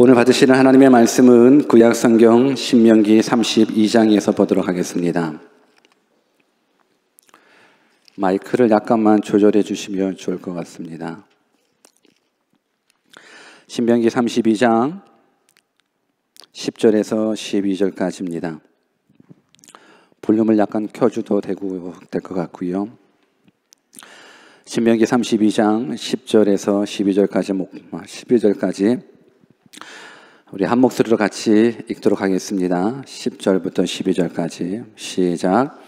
오늘 받으시는 하나님의 말씀은 구약성경 신명기 32장에서 보도록 하겠습니다. 마이크를 약간만 조절해 주시면 좋을 것 같습니다. 신명기 32장 10절에서 12절까지입니다. 볼륨을 약간 켜줘도 될 것 같고요. 신명기 32장 10절에서 12절까지 우리 한 목소리로 같이 읽도록 하겠습니다. 10절부터 12절까지 시작.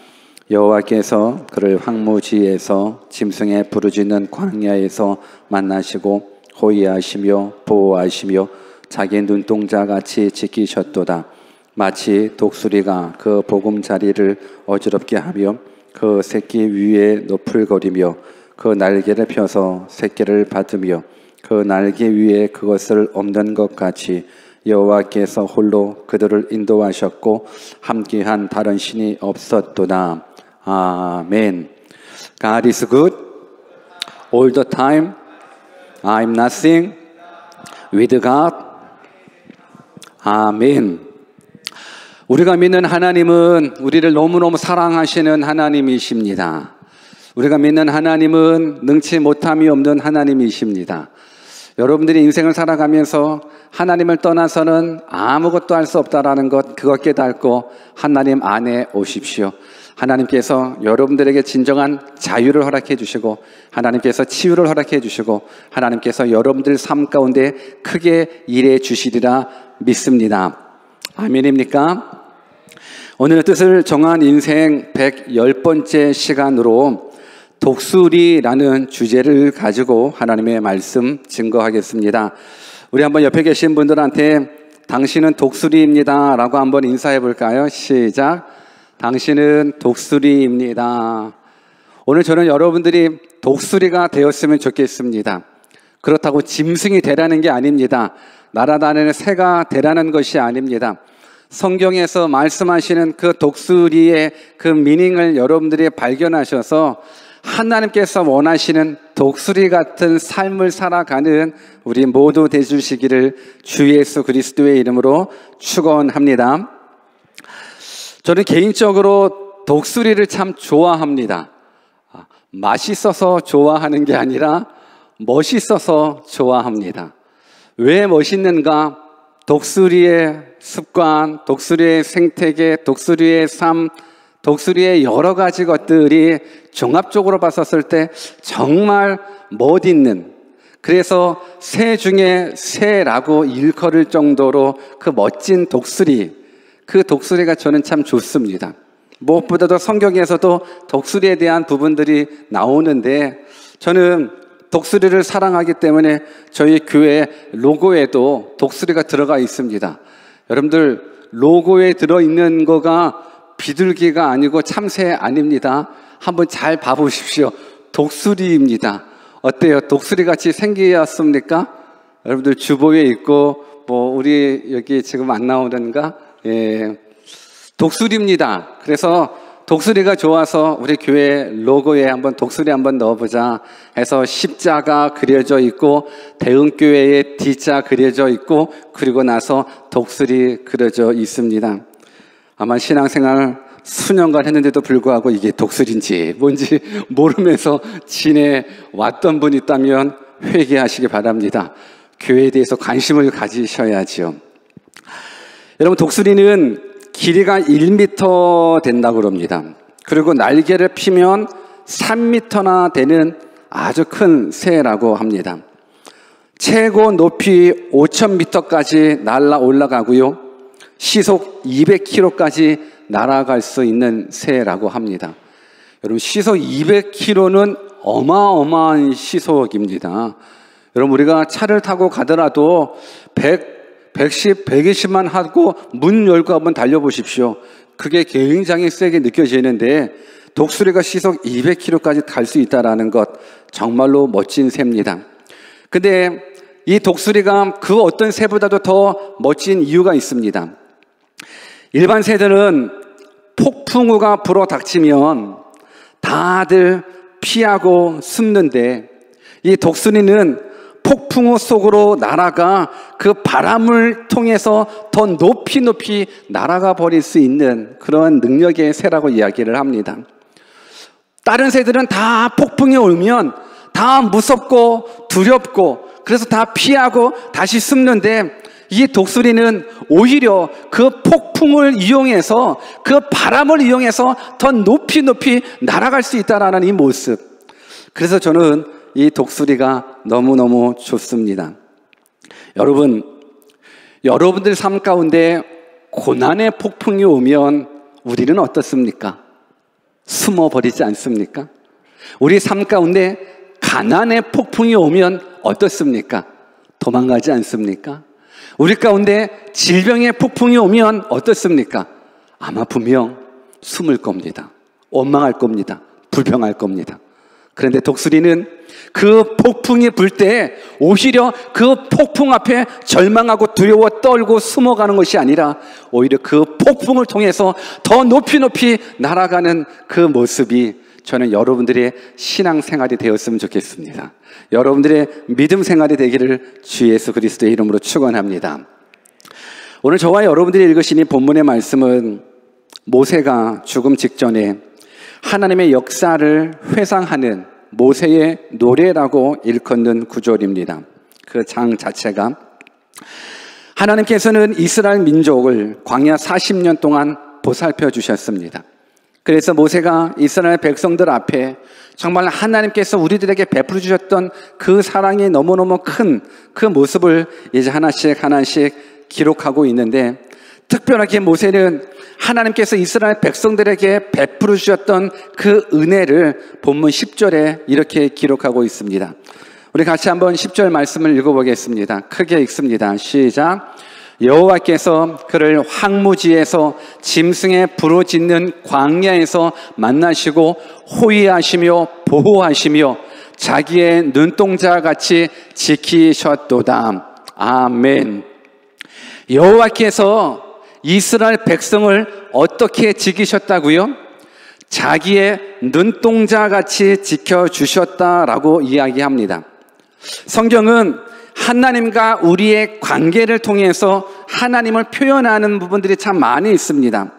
여호와께서 그를 황무지에서 짐승의 부르짖는 광야에서 만나시고 호위하시며 보호하시며 자기 눈동자같이 지키셨도다. 마치 독수리가 그 보금자리를 어지럽게 하며 그 새끼 위에 너풀거리며 그 날개를 펴서 새끼를 받으며 그 날개 위에 그것을 엎는 것 같이 여호와께서 홀로 그들을 인도하셨고 함께한 다른 신이 없었도다. 아멘. God is good all the time. I'm nothing with God. 아멘. 우리가 믿는 하나님은 우리를 너무너무 사랑하시는 하나님이십니다. 우리가 믿는 하나님은 능치 못함이 없는 하나님이십니다. 여러분들이 인생을 살아가면서 하나님을 떠나서는 아무것도 할 수 없다라는 것, 그것 깨닫고 하나님 안에 오십시오. 하나님께서 여러분들에게 진정한 자유를 허락해 주시고 하나님께서 치유를 허락해 주시고 하나님께서 여러분들 삶 가운데 크게 일해 주시리라 믿습니다. 아멘입니까? 오늘의 뜻을 정한 인생 110번째 시간으로 독수리라는 주제를 가지고 하나님의 말씀 증거하겠습니다. 우리 한번 옆에 계신 분들한테 당신은 독수리입니다 라고 한번 인사해 볼까요? 시작. 당신은 독수리입니다. 오늘 저는 여러분들이 독수리가 되었으면 좋겠습니다. 그렇다고 짐승이 되라는 게 아닙니다. 날아다니는 새가 되라는 것이 아닙니다. 성경에서 말씀하시는 그 독수리의 그 미닝을 여러분들이 발견하셔서 하나님께서 원하시는 독수리 같은 삶을 살아가는 우리 모두 되주시기를 주 예수 그리스도의 이름으로 축원합니다. 저는 개인적으로 독수리를 참 좋아합니다. 맛있어서 좋아하는 게 아니라 멋있어서 좋아합니다. 왜 멋있는가? 독수리의 습관, 독수리의 생태계, 독수리의 삶, 독수리의 여러 가지 것들이 종합적으로 봤었을 때 정말 멋있는, 그래서 새 중에 새라고 일컬을 정도로 그 멋진 독수리, 그 독수리가 저는 참 좋습니다. 무엇보다도 성경에서도 독수리에 대한 부분들이 나오는데 저는 독수리를 사랑하기 때문에 저희 교회 로고에도 독수리가 들어가 있습니다. 여러분들 로고에 들어있는 거가 비둘기가 아니고 참새 아닙니다. 한번 잘 봐보십시오. 독수리입니다. 어때요? 독수리같이 생기었습니까? 여러분들 주보에 있고 우리 여기 지금 안 나오는가? 예, 독수리입니다. 그래서 독수리가 좋아서 우리 교회 로고에 한번 독수리 한번 넣어보자 해서 십자가 그려져 있고 대흥교회에 D자 그려져 있고 그리고 나서 독수리 그려져 있습니다. 아마 신앙생활 수년간 했는데도 불구하고 이게 독수리인지 뭔지 모르면서 지내왔던 분 있다면 회개하시기 바랍니다. 교회에 대해서 관심을 가지셔야죠. 여러분, 독수리는 길이가 1m 된다고 그럽니다. 그리고 날개를 피면 3m나 되는 아주 큰 새라고 합니다. 최고 높이 5,000m까지 날아 올라가고요. 시속 200km까지 날아갈 수 있는 새라고 합니다. 여러분, 시속 200km는 어마어마한 시속입니다. 여러분, 우리가 차를 타고 가더라도 110, 120만 하고 문 열고 한번 달려보십시오. 그게 굉장히 세게 느껴지는데 독수리가 시속 200km까지 갈 수 있다는 것, 정말로 멋진 새입니다. 근데 이 독수리가 그 어떤 새보다도 더 멋진 이유가 있습니다. 일반 새들은 폭풍우가 불어 닥치면 다들 피하고 숨는데 이 독수리는 폭풍우 속으로 날아가 그 바람을 통해서 더 높이 높이 날아가 버릴 수 있는 그런 능력의 새라고 이야기를 합니다. 다른 새들은 다 폭풍이 오면 다 무섭고 두렵고 그래서 다 피하고 다시 숨는데 이 독수리는 오히려 그 폭풍을 이용해서 그 바람을 이용해서 더 높이 높이 날아갈 수 있다는 이 모습. 그래서 저는 이 독수리가 너무너무 좋습니다. 여러분들 삶 가운데 고난의 폭풍이 오면 우리는 어떻습니까? 숨어버리지 않습니까? 우리 삶 가운데 가난의 폭풍이 오면 어떻습니까? 도망가지 않습니까? 우리 가운데 질병의 폭풍이 오면 어떻습니까? 아마 분명 숨을 겁니다. 원망할 겁니다. 불평할 겁니다. 그런데 독수리는 그 폭풍이 불 때 오히려 그 폭풍 앞에 절망하고 두려워 떨고 숨어가는 것이 아니라 오히려 그 폭풍을 통해서 더 높이 높이 날아가는 그 모습이 저는 여러분들의 신앙생활이 되었으면 좋겠습니다. 여러분들의 믿음 생활이 되기를 주 예수 그리스도의 이름으로 축원합니다. 오늘 저와 여러분들이 읽으신 이 본문의 말씀은 모세가 죽음 직전에 하나님의 역사를 회상하는 모세의 노래라고 일컫는 구절입니다. 그 장 자체가 하나님께서는 이스라엘 민족을 광야 40년 동안 보살펴 주셨습니다. 그래서 모세가 이스라엘 백성들 앞에 정말 하나님께서 우리들에게 베풀어 주셨던 그 사랑이 너무너무 큰 그 모습을 이제 하나씩 기록하고 있는데, 특별하게 모세는 하나님께서 이스라엘 백성들에게 베풀어 주셨던 그 은혜를 본문 10절에 이렇게 기록하고 있습니다. 우리 같이 한번 10절 말씀을 읽어보겠습니다. 크게 읽습니다. 시작. 여호와께서 그를 황무지에서 짐승의 부르짖는 광야에서 만나시고 호위하시며 보호하시며 자기의 눈동자같이 지키셨도다. 아멘. 여호와께서 이스라엘 백성을 어떻게 지키셨다고요? 자기의 눈동자같이 지켜주셨다라고 이야기합니다. 성경은 하나님과 우리의 관계를 통해서 하나님을 표현하는 부분들이 참 많이 있습니다.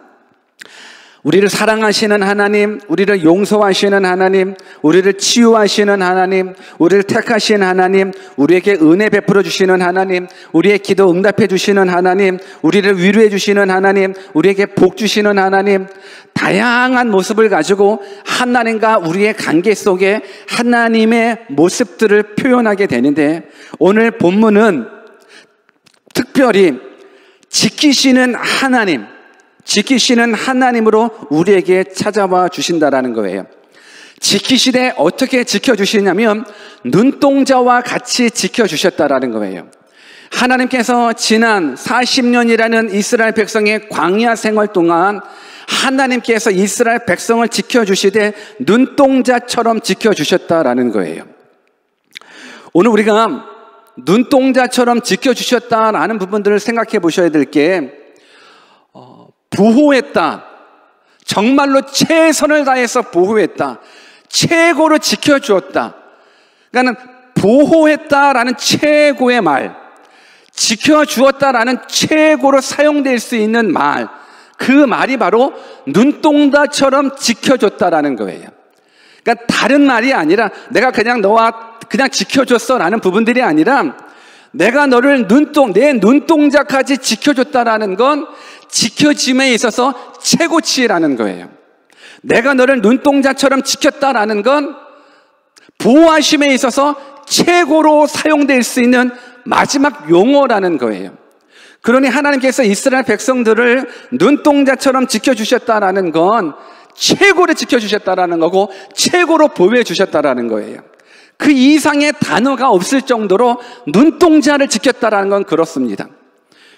우리를 사랑하시는 하나님, 우리를 용서하시는 하나님, 우리를 치유하시는 하나님, 우리를 택하신 하나님, 우리에게 은혜 베풀어 주시는 하나님, 우리의 기도 응답해 주시는 하나님, 우리를 위로해 주시는 하나님, 우리에게 복 주시는 하나님, 다양한 모습을 가지고 하나님과 우리의 관계 속에 하나님의 모습들을 표현하게 되는데, 오늘 본문은 특별히 지키시는 하나님으로 우리에게 찾아와 주신다라는 거예요. 지키시되 어떻게 지켜주시냐면 눈동자와 같이 지켜주셨다라는 거예요. 하나님께서 지난 40년이라는 이스라엘 백성의 광야 생활 동안 하나님께서 이스라엘 백성을 지켜주시되 눈동자처럼 지켜주셨다라는 거예요. 오늘 우리가 눈동자처럼 지켜주셨다라는 부분들을 생각해 보셔야 될 게, 보호했다, 정말로 최선을 다해서 보호했다, 최고로 지켜주었다. 그러니까 보호했다라는 최고의 말, 지켜주었다라는 최고로 사용될 수 있는 말, 그 말이 바로 눈동자처럼 지켜줬다라는 거예요. 그러니까 다른 말이 아니라 내가 그냥 너와 그냥 지켜줬어 라는 부분들이 아니라 내가 너를 내 눈동자까지 지켜줬다라는 건 지켜짐에 있어서 최고치라는 거예요. 내가 너를 눈동자처럼 지켰다라는 건 보호하심에 있어서 최고로 사용될 수 있는 마지막 용어라는 거예요. 그러니 하나님께서 이스라엘 백성들을 눈동자처럼 지켜주셨다라는 건 최고로 지켜주셨다라는 거고 최고로 보호해 주셨다라는 거예요. 그 이상의 단어가 없을 정도로 눈동자를 지켰다라는 건 그렇습니다.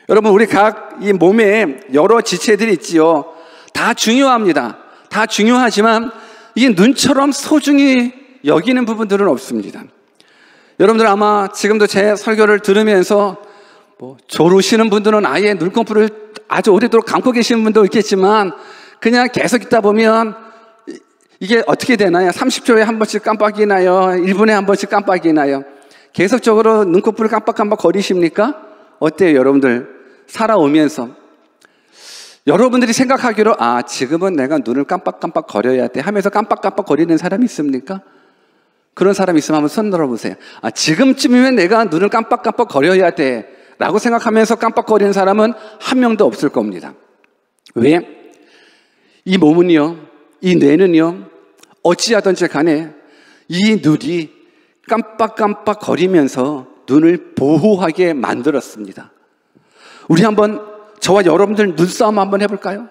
여러분, 우리 각 이 몸에 여러 지체들이 있지요. 다 중요합니다. 다 중요하지만 이 눈처럼 소중히 여기는 부분들은 없습니다. 여러분들 아마 지금도 제 설교를 들으면서 졸으시는 분들은 아예 눈꺼풀을 아주 오래도록 감고 계시는 분도 있겠지만 그냥 계속 있다 보면 이게 어떻게 되나요? 30초에 한 번씩 깜빡이 나요. 1분에 한 번씩 깜빡이 나요. 계속적으로 눈꺼풀을 깜빡깜빡 거리십니까? 어때요, 여러분들? 살아오면서 여러분들이 생각하기로 지금은 내가 눈을 깜빡깜빡 거려야 돼 하면서 깜빡깜빡 거리는 사람이 있습니까? 그런 사람 있으면 한번 손 들어보세요. 지금쯤이면 내가 눈을 깜빡깜빡 거려야 돼 라고 생각하면서 깜빡거리는 사람은 한 명도 없을 겁니다. 왜? 이 몸은요, 이 뇌는요, 어찌하든지 간에 이 눈이 깜빡깜빡 거리면서 눈을 보호하게 만들었습니다. 우리 한번 저와 여러분들 눈싸움 한번 해볼까요?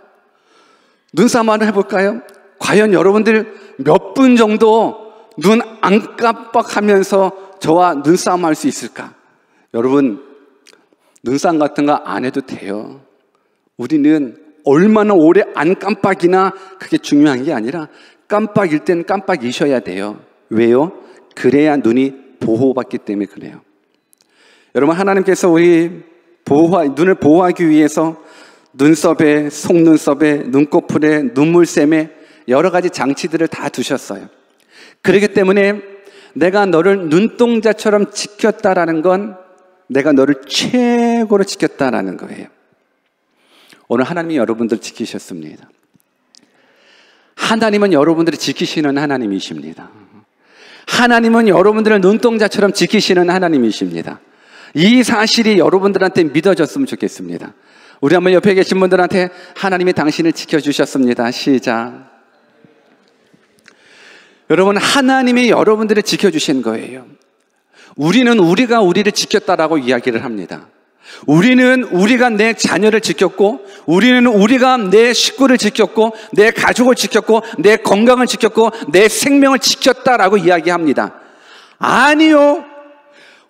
눈싸움 한번 해볼까요? 과연 여러분들 몇 분 정도 눈 안 깜빡하면서 저와 눈싸움 할 수 있을까? 여러분, 눈싸움 같은 거 안 해도 돼요. 우리는 얼마나 오래 안 깜빡이나 그게 중요한 게 아니라 깜빡일 땐 깜빡이셔야 돼요. 왜요? 그래야 눈이 보호받기 때문에 그래요. 여러분, 하나님께서 우리 눈을 보호하기 위해서 눈썹에, 속눈썹에, 눈꺼풀에, 눈물샘에 여러 가지 장치들을 다 두셨어요. 그렇기 때문에 내가 너를 눈동자처럼 지켰다라는 건 내가 너를 최고로 지켰다라는 거예요. 오늘 하나님이 여러분들 지키셨습니다. 하나님은 여러분들을 지키시는 하나님이십니다. 하나님은 여러분들을 눈동자처럼 지키시는 하나님이십니다. 이 사실이 여러분들한테 믿어졌으면 좋겠습니다. 우리 한번 옆에 계신 분들한테 하나님이 당신을 지켜주셨습니다. 시작. 여러분, 하나님이 여러분들을 지켜주신 거예요. 우리는 우리가 우리를 지켰다라고 이야기를 합니다. 우리는 우리가 내 자녀를 지켰고, 우리는 우리가 내 식구를 지켰고, 내 가족을 지켰고, 내 건강을 지켰고, 내 생명을 지켰다라고 이야기합니다. 아니요.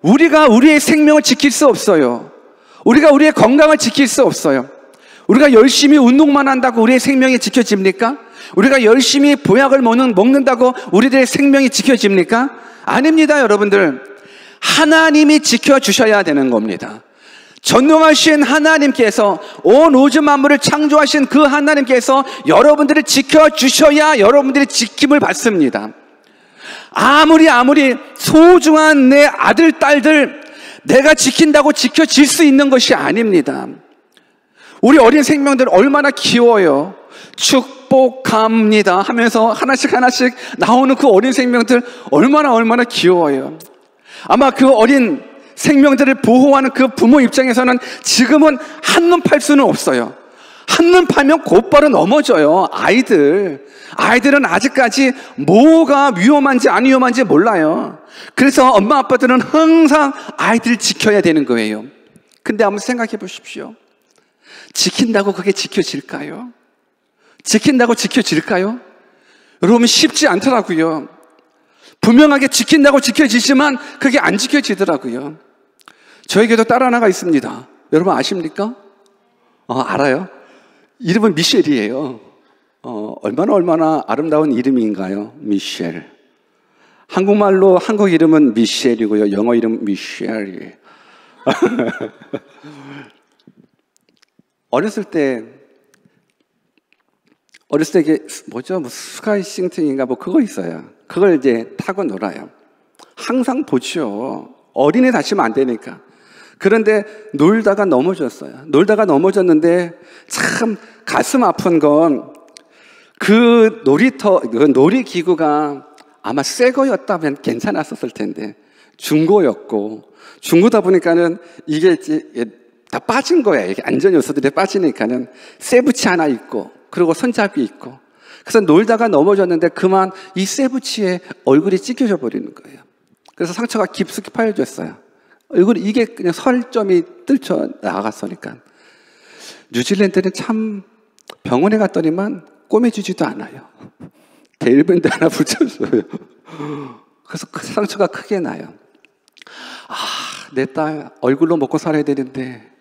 우리가 우리의 생명을 지킬 수 없어요. 우리가 우리의 건강을 지킬 수 없어요. 우리가 열심히 운동만 한다고 우리의 생명이 지켜집니까? 우리가 열심히 보약을 먹는다고 우리들의 생명이 지켜집니까? 아닙니다, 여러분들. 하나님이 지켜주셔야 되는 겁니다. 전능하신 하나님께서 온 우주 만물을 창조하신 그 하나님께서 여러분들을 지켜주셔야 여러분들이 지킴을 받습니다. 아무리 소중한 내 아들, 딸들 내가 지킨다고 지켜질 수 있는 것이 아닙니다. 우리 어린 생명들 얼마나 귀여워요. 축복합니다 하면서 하나씩 나오는 그 어린 생명들 얼마나 귀여워요. 아마 그 어린 생명들을 보호하는 그 부모 입장에서는 지금은 한눈 팔 수는 없어요. 한눈 팔면 곧바로 넘어져요. 아이들은 아직까지 뭐가 위험한지 안 위험한지 몰라요. 그래서 엄마 아빠들은 항상 아이들을 지켜야 되는 거예요. 근데 한번 생각해 보십시오. 지킨다고 그게 지켜질까요? 여러분, 쉽지 않더라고요. 분명하게 지킨다고 지켜지지만 그게 안 지켜지더라고요. 저에게도 딸 하나가 있습니다. 여러분 아십니까? 알아요? 이름은 미셸이에요. 얼마나 아름다운 이름인가요? 미셸. 한국말로 한국 이름은 미셸이고요. 영어 이름 미셸이에요. 어렸을 때 이게 뭐죠? 스카이 싱팅인가 그거 있어요. 그걸 이제 타고 놀아요. 항상 보죠. 어린애 다치면 안 되니까. 그런데 놀다가 넘어졌는데 참 가슴 아픈 건 그 놀이기구가 아마 새 거였다면 괜찮았었을 텐데 중고다 보니까는 이게 이제 다 빠진 거예요. 이게 안전 요소들이 빠지니까는 쇠붙이 하나 있고, 그리고 손잡이 있고. 그래서 놀다가 넘어졌는데 그만 이 쇠붙이에 얼굴이 찢겨져 버리는 거예요. 그래서 상처가 깊숙이 파여졌어요. 이게 그냥 설점이 뜰쳐 나갔으니까. 뉴질랜드는 참 병원에 갔더니만 꼬매주지도 않아요. 데일밴드 하나 붙였어요. 그래서 그 상처가 크게 나요. 내 딸 얼굴로 먹고 살아야 되는데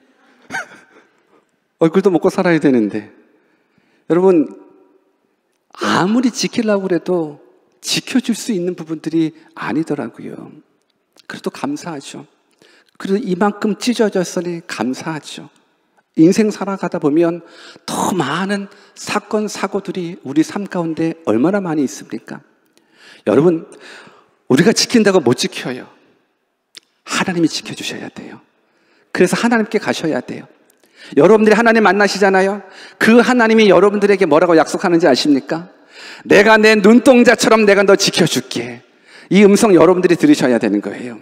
얼굴도 먹고 살아야 되는데. 여러분, 아무리 지키려고 해도 지켜줄 수 있는 부분들이 아니더라고요. 그래도 감사하죠. 그래도 이만큼 찢어졌으니 감사하죠. 인생 살아가다 보면 더 많은 사건, 사고들이 우리 삶 가운데 얼마나 많이 있습니까? 여러분, 우리가 지킨다고 못 지켜요. 하나님이 지켜주셔야 돼요. 그래서 하나님께 가셔야 돼요. 여러분들이 하나님 만나시잖아요. 그 하나님이 여러분들에게 뭐라고 약속하는지 아십니까? 내가 내 눈동자처럼 내가 너 지켜줄게. 이 음성 여러분들이 들으셔야 되는 거예요.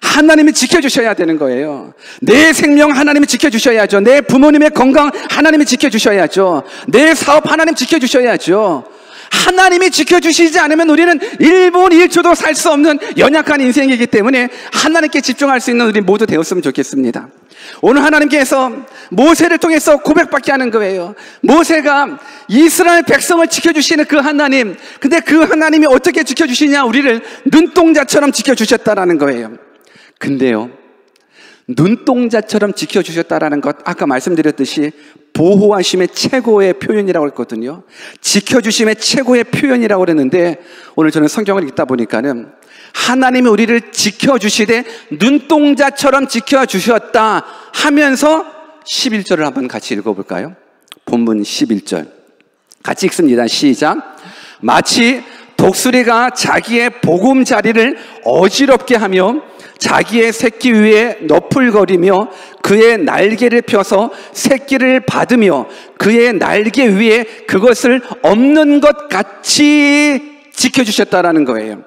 하나님이 지켜주셔야 되는 거예요. 내 생명 하나님이 지켜주셔야죠. 내 부모님의 건강 하나님이 지켜주셔야죠. 내 사업 하나님 지켜주셔야죠. 하나님이 지켜주시지 않으면 우리는 1분 1초도 살 수 없는 연약한 인생이기 때문에 하나님께 집중할 수 있는 우리 모두 되었으면 좋겠습니다. 오늘 하나님께서 모세를 통해서 고백받게 하는 거예요. 모세가 이스라엘 백성을 지켜주시는 그 하나님, 근데 그 하나님이 어떻게 지켜주시냐? 우리를 눈동자처럼 지켜주셨다라는 거예요. 근데요, 눈동자처럼 지켜주셨다라는 것, 아까 말씀드렸듯이 보호하심의 최고의 표현이라고 했거든요. 지켜주심의 최고의 표현이라고 그랬는데, 오늘 저는 성경을 읽다 보니까는 하나님이 우리를 지켜주시되 눈동자처럼 지켜주셨다 하면서 11절을 한번 같이 읽어볼까요? 본문 11절 같이 읽습니다. 시작. 마치 독수리가 자기의 보금자리를 어지럽게 하며 자기의 새끼 위에 너풀거리며 그의 날개를 펴서 새끼를 받으며 그의 날개 위에 그것을 없는 것 같이 지켜주셨다라는 거예요.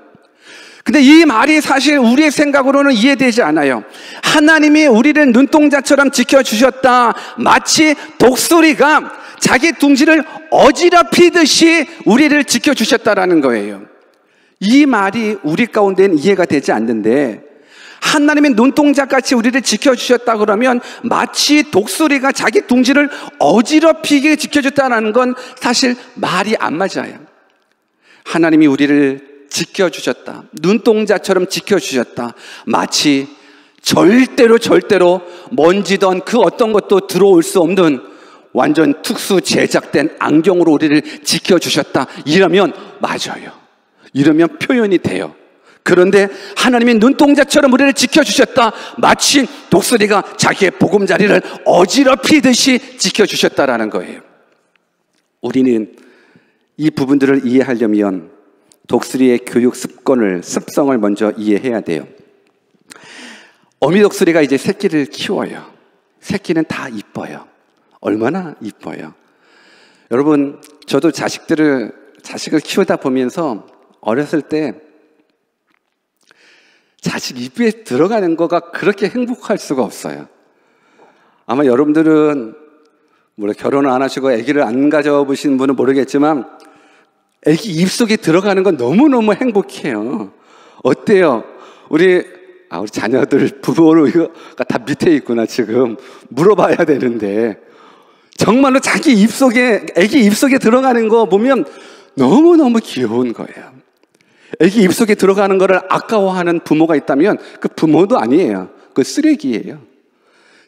근데 이 말이 사실 우리의 생각으로는 이해되지 않아요. 하나님이 우리를 눈동자처럼 지켜주셨다. 마치 독수리가 자기 둥지를 어지럽히듯이 우리를 지켜주셨다라는 거예요. 이 말이 우리 가운데는 이해가 되지 않는데, 하나님의 눈동자같이 우리를 지켜주셨다 그러면 마치 독수리가 자기 둥지를 어지럽히게 지켜줬다는 건 사실 말이 안 맞아요. 하나님이 우리를 지켜주셨다. 눈동자처럼 지켜주셨다. 마치 절대로 먼지던 그 어떤 것도 들어올 수 없는 완전 특수 제작된 안경으로 우리를 지켜주셨다. 이러면 맞아요. 이러면 표현이 돼요. 그런데 하나님이 눈동자처럼 우리를 지켜주셨다. 마치 독수리가 자기의 보금자리를 어지럽히듯이 지켜주셨다라는 거예요. 우리는 이 부분들을 이해하려면 독수리의 교육 습성을 먼저 이해해야 돼요. 어미 독수리가 이제 새끼를 키워요. 새끼는 다 이뻐요. 얼마나 이뻐요. 여러분, 저도 자식을 키우다 보면서 어렸을 때 자식 입에 들어가는 거가 그렇게 행복할 수가 없어요. 아마 여러분들은 결혼을 안 하시고 아기를 안 가져보신 분은 모르겠지만 아기 입속에 들어가는 건 너무너무 행복해요. 어때요? 우리 자녀들 부모가 다 밑에 있구나. 지금 물어봐야 되는데 정말로 자기 입속에, 아기 입속에 들어가는 거 보면 너무너무 귀여운 거예요. 아기 입속에 들어가는 거를 아까워하는 부모가 있다면 그 부모도 아니에요. 그 쓰레기예요.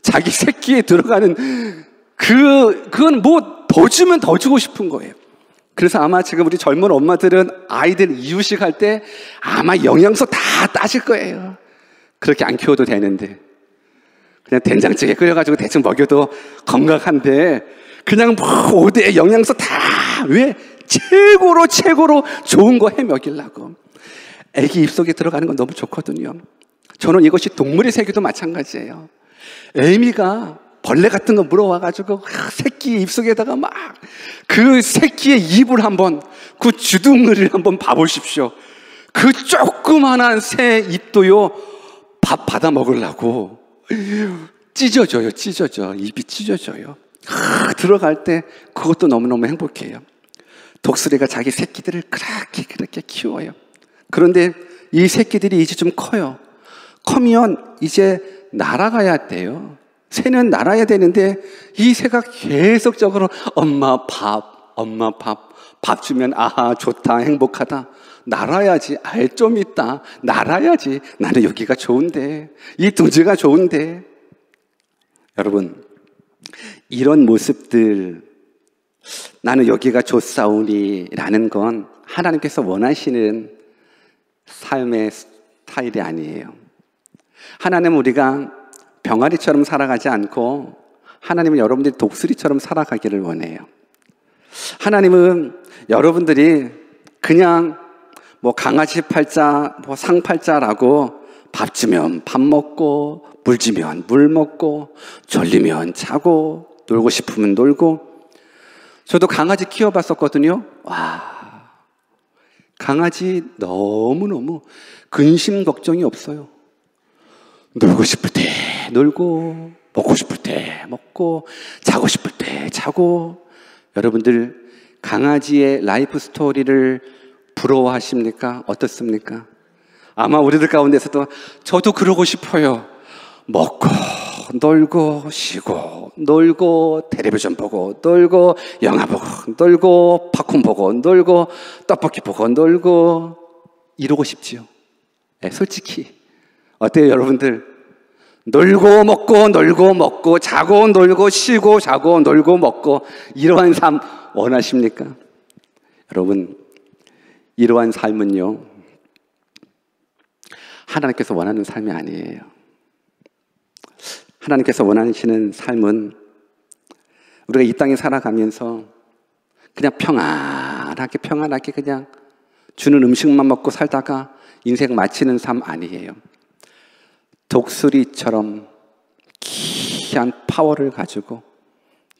자기 새끼에 들어가는 그건 더 주면 더 주고 싶은 거예요. 그래서 아마 지금 우리 젊은 엄마들은 아이들 이유식 할 때 아마 영양소 다 따질 거예요. 그렇게 안 키워도 되는데 그냥 된장찌개 끓여가지고 대충 먹여도 건강한데 그냥 5대 영양소 다 왜 최고로 좋은 거 해 먹이려고. 애기 입속에 들어가는 건 너무 좋거든요. 저는 이것이 동물의 세계도 마찬가지예요. 애미가 벌레 같은 거 물어와가지고 새끼 입속에다가 막 그 새끼의 입을 한번, 그 주둥이를 한번 봐보십시오. 그 조그만한 새 입도요, 밥 받아 먹으려고 찢어져요. 입이 찢어져요. 들어갈 때 그것도 너무너무 행복해요. 독수리가 자기 새끼들을 그렇게 키워요. 그런데 이 새끼들이 이제 좀 커요. 커면 이제 날아가야 돼요. 새는 날아야 되는데 이 새가 계속적으로 엄마 밥 주면 아하 좋다 행복하다. 날아야지. 알 좀 있다. 날아야지. 나는 여기가 좋은데, 이 둥지가 좋은데. 여러분, 이런 모습들, 나는 여기가 좋사오니 라는 건 하나님께서 원하시는 삶의 스타일이 아니에요. 하나님은 우리가 병아리처럼 살아가지 않고 하나님은 여러분들이 독수리처럼 살아가기를 원해요. 하나님은 여러분들이 그냥 강아지 팔자, 상 팔자라고 밥 주면 밥 먹고, 물 주면 물 먹고, 졸리면 자고, 놀고 싶으면 놀고. 저도 강아지 키워봤었거든요. 와, 강아지 너무너무 근심 걱정이 없어요. 놀고 싶을 때 놀고, 먹고 싶을 때 먹고, 자고 싶을 때 자고. 여러분들 강아지의 라이프 스토리를 부러워하십니까? 어떻습니까? 아마 우리들 가운데서도 저도 그러고 싶어요. 먹고 놀고 쉬고 놀고 텔레비전 보고 놀고 영화 보고 놀고 팝콘 보고 놀고 떡볶이 보고 놀고 이러고 싶지요. 네, 솔직히 어때요 여러분들? 놀고 먹고 놀고 먹고 자고 놀고 쉬고 자고 놀고 먹고 이러한 삶 원하십니까? 여러분, 이러한 삶은요 하나님께서 원하는 삶이 아니에요. 하나님께서 원하시는 삶은 우리가 이 땅에 살아가면서 그냥 평안하게 그냥 주는 음식만 먹고 살다가 인생 마치는 삶 아니에요. 독수리처럼 귀한 파워를 가지고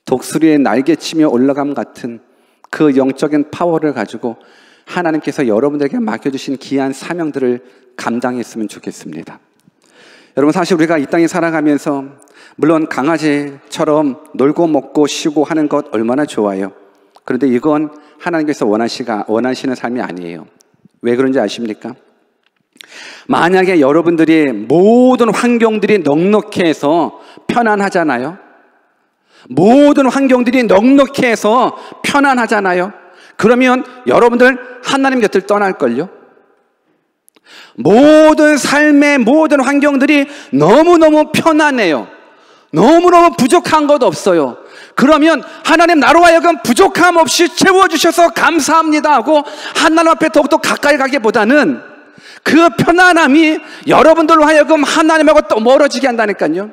독수리의 날개치며 올라감 같은 그 영적인 파워를 가지고 하나님께서 여러분들에게 맡겨주신 귀한 사명들을 감당했으면 좋겠습니다. 여러분, 사실 우리가 이 땅에 살아가면서 물론 강아지처럼 놀고 먹고 쉬고 하는 것 얼마나 좋아요. 그런데 이건 하나님께서 원하시는 삶이 아니에요. 왜 그런지 아십니까? 만약에 여러분들이 모든 환경들이 넉넉해서 편안하잖아요. 모든 환경들이 넉넉해서 편안하잖아요. 그러면 여러분들 하나님 곁을 떠날걸요? 모든 삶의 모든 환경들이 너무너무 편안해요. 너무너무 부족한 것 없어요. 그러면 하나님 나로 하여금 부족함 없이 채워주셔서 감사합니다 하고 하나님 앞에 더욱더 가까이 가기보다는 그 편안함이 여러분들로 하여금 하나님하고 또 멀어지게 한다니까요.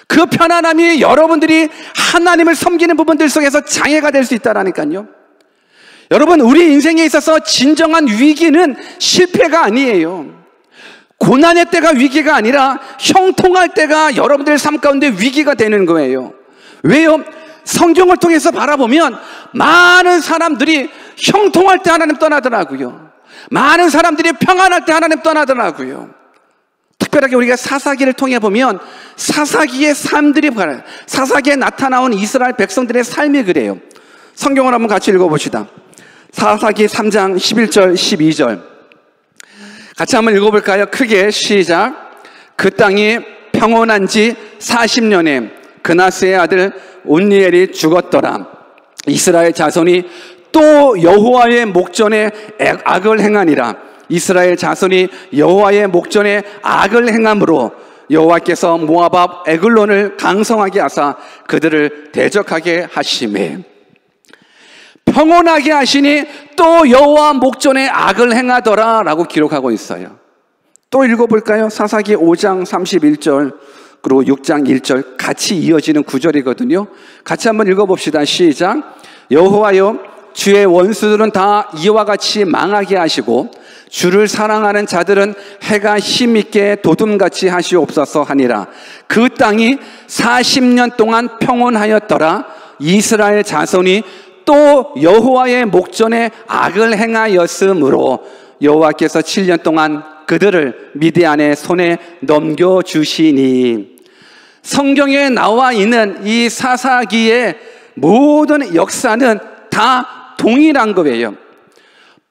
그 편안함이 여러분들이 하나님을 섬기는 부분들 속에서 장애가 될 수 있다라니까요. 여러분, 우리 인생에 있어서 진정한 위기는 실패가 아니에요. 고난의 때가 위기가 아니라 형통할 때가 여러분들의 삶 가운데 위기가 되는 거예요. 왜요? 성경을 통해서 바라보면 많은 사람들이 형통할 때 하나님 떠나더라고요. 많은 사람들이 평안할 때 하나님 떠나더라고요. 특별하게 우리가 사사기를 통해 보면 사사기의 삶들이 사사기에 나타나온 이스라엘 백성들의 삶이 그래요. 성경을 한번 같이 읽어봅시다. 사사기 3장 11절 12절 같이 한번 읽어볼까요? 크게 시작. 그 땅이 평온한 지 40년에 그나스의 아들 온니엘이 죽었더라. 이스라엘 자손이 또 여호와의 목전에 악을 행하니라. 이스라엘 자손이 여호와의 목전에 악을 행함으로 여호와께서 모압 에글론을 강성하게 하사 그들을 대적하게 하시매. 평온하게 하시니 또 여호와 목전에 악을 행하더라 라고 기록하고 있어요. 또 읽어볼까요? 사사기 5장 31절 그리고 6장 1절 같이 이어지는 구절이거든요. 같이 한번 읽어봅시다. 시작. 여호와여, 주의 원수들은 다 이와 같이 망하게 하시고 주를 사랑하는 자들은 해가 힘있게 도둠같이 하시옵소서 하니라. 그 땅이 40년 동안 평온하였더라. 이스라엘 자손이 또 여호와의 목전에 악을 행하였으므로 여호와께서 7년 동안 그들을 미디안의 손에 넘겨주시니. 성경에 나와 있는 이 사사기의 모든 역사는 다 동일한 거예요.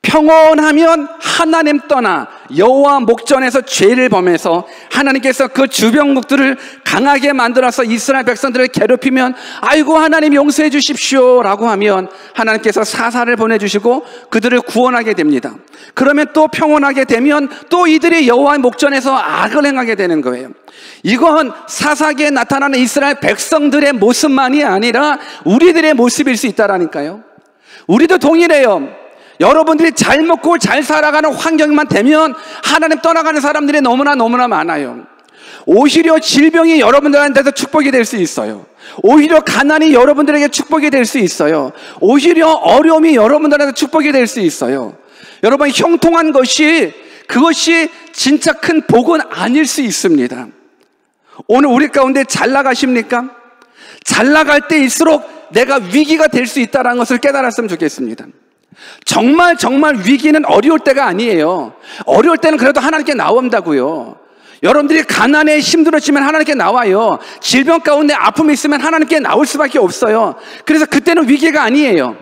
평온하면 하나님 떠나 여호와 목전에서 죄를 범해서 하나님께서 그 주병국들을 강하게 만들어서 이스라엘 백성들을 괴롭히면 아이고 하나님 용서해 주십시오 라고 하면 하나님께서 사사를 보내주시고 그들을 구원하게 됩니다. 그러면 또 평온하게 되면 또 이들이 여호와의 목전에서 악을 행하게 되는 거예요. 이건 사사기에 나타나는 이스라엘 백성들의 모습만이 아니라 우리들의 모습일 수 있다라니까요. 우리도 동일해요. 여러분들이 잘 먹고 잘 살아가는 환경만 되면 하나님 떠나가는 사람들이 너무나 많아요. 오히려 질병이 여러분들한테도 축복이 될 수 있어요. 오히려 가난이 여러분들에게 축복이 될 수 있어요. 오히려 어려움이 여러분들한테 축복이 될 수 있어요. 여러분, 형통한 것이 그것이 진짜 큰 복은 아닐 수 있습니다. 오늘 우리 가운데 잘 나가십니까? 잘 나갈 때일수록 내가 위기가 될 수 있다는 것을 깨달았으면 좋겠습니다. 정말 위기는 어려울 때가 아니에요. 어려울 때는 그래도 하나님께 나온다고요. 여러분들이 가난에 힘들어지면 하나님께 나와요. 질병 가운데 아픔이 있으면 하나님께 나올 수밖에 없어요. 그래서 그때는 위기가 아니에요.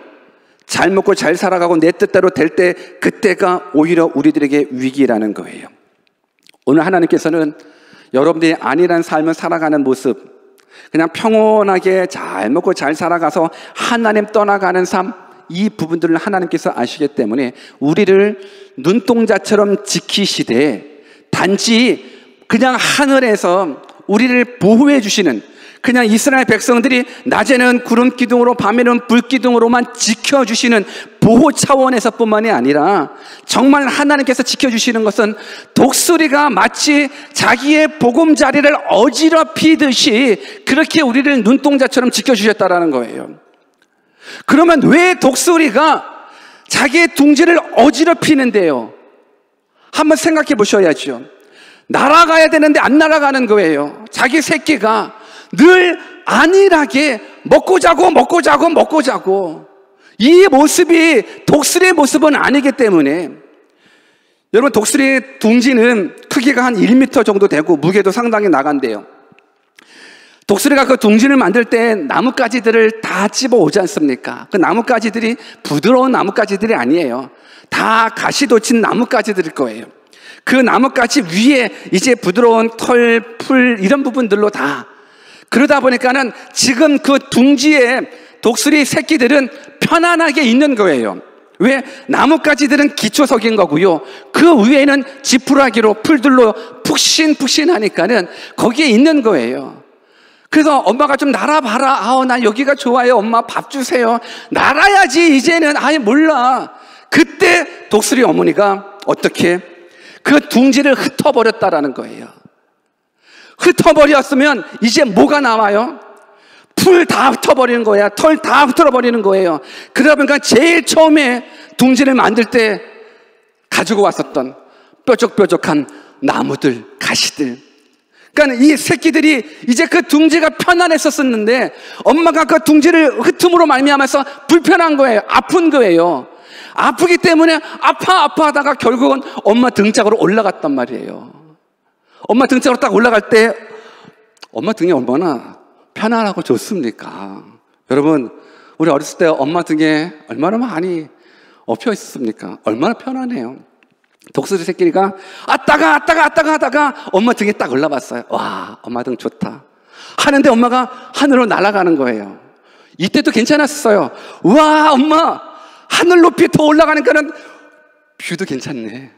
잘 먹고 잘 살아가고 내 뜻대로 될 때, 그때가 오히려 우리들에게 위기라는 거예요. 오늘 하나님께서는 여러분들이 안일한 삶을 살아가는 모습, 그냥 평온하게 잘 먹고 잘 살아가서 하나님 떠나가는 삶, 이 부분들을 하나님께서 아시기 때문에 우리를 눈동자처럼 지키시되, 단지 그냥 하늘에서 우리를 보호해 주시는, 그냥 이스라엘 백성들이 낮에는 구름 기둥으로 밤에는 불 기둥으로만 지켜주시는 보호 차원에서 뿐만이 아니라 정말 하나님께서 지켜주시는 것은 독수리가 마치 자기의 보금자리를 어지럽히듯이 그렇게 우리를 눈동자처럼 지켜주셨다라는 거예요. 그러면 왜 독수리가 자기의 둥지를 어지럽히는데요? 한번 생각해 보셔야죠. 날아가야 되는데 안 날아가는 거예요. 자기 새끼가 늘 안일하게 먹고 자고 이 모습이 독수리의 모습은 아니기 때문에, 여러분, 독수리의 둥지는 크기가 한 1m 정도 되고 무게도 상당히 나간대요. 독수리가 그 둥지를 만들 때 나뭇가지들을 다 찝어 오지 않습니까? 그 나뭇가지들이 부드러운 나뭇가지들이 아니에요. 다 가시돋친 나뭇가지들일 거예요. 그 나뭇가지 위에 이제 부드러운 털, 풀 이런 부분들로 다, 그러다 보니까는 지금 그 둥지에 독수리 새끼들은 편안하게 있는 거예요. 왜? 나뭇가지들은 기초석인 거고요. 그 위에는 지푸라기로 풀들로 푹신푹신하니까는 거기에 있는 거예요. 그래서 엄마가 좀 날아봐라. 나 여기가 좋아요. 엄마 밥 주세요. 날아야지 이제는. 몰라. 그때 독수리 어머니가 어떻게 그 둥지를 흩어버렸다라는 거예요. 흩어버렸으면 이제 뭐가 나와요? 풀 다 흩어버리는 거야. 털 다 흩어버리는 거예요. 그러다 보니까 제일 처음에 둥지를 만들 때 가지고 왔었던 뾰족뾰족한 나무들, 가시들. 그러니까 이 새끼들이 이제 그 둥지가 편안했었는데 엄마가 그 둥지를 흩음으로 말미암아서 불편한 거예요. 아픈 거예요. 아프기 때문에 아파하다가 결국은 엄마 등짝으로 올라갔단 말이에요. 엄마 등짝으로 딱 올라갈 때 엄마 등이 얼마나 편안하고 좋습니까? 여러분, 우리 어렸을 때 엄마 등에 얼마나 많이 엎여 있었습니까? 얼마나 편안해요. 독수리 새끼가 따가 하다가 엄마 등에 딱 올라봤어요. 와, 엄마 등 좋다 하는데 엄마가 하늘로 날아가는 거예요. 이때도 괜찮았어요. 와, 엄마 하늘 높이 더 올라가니까는 뷰도 괜찮네.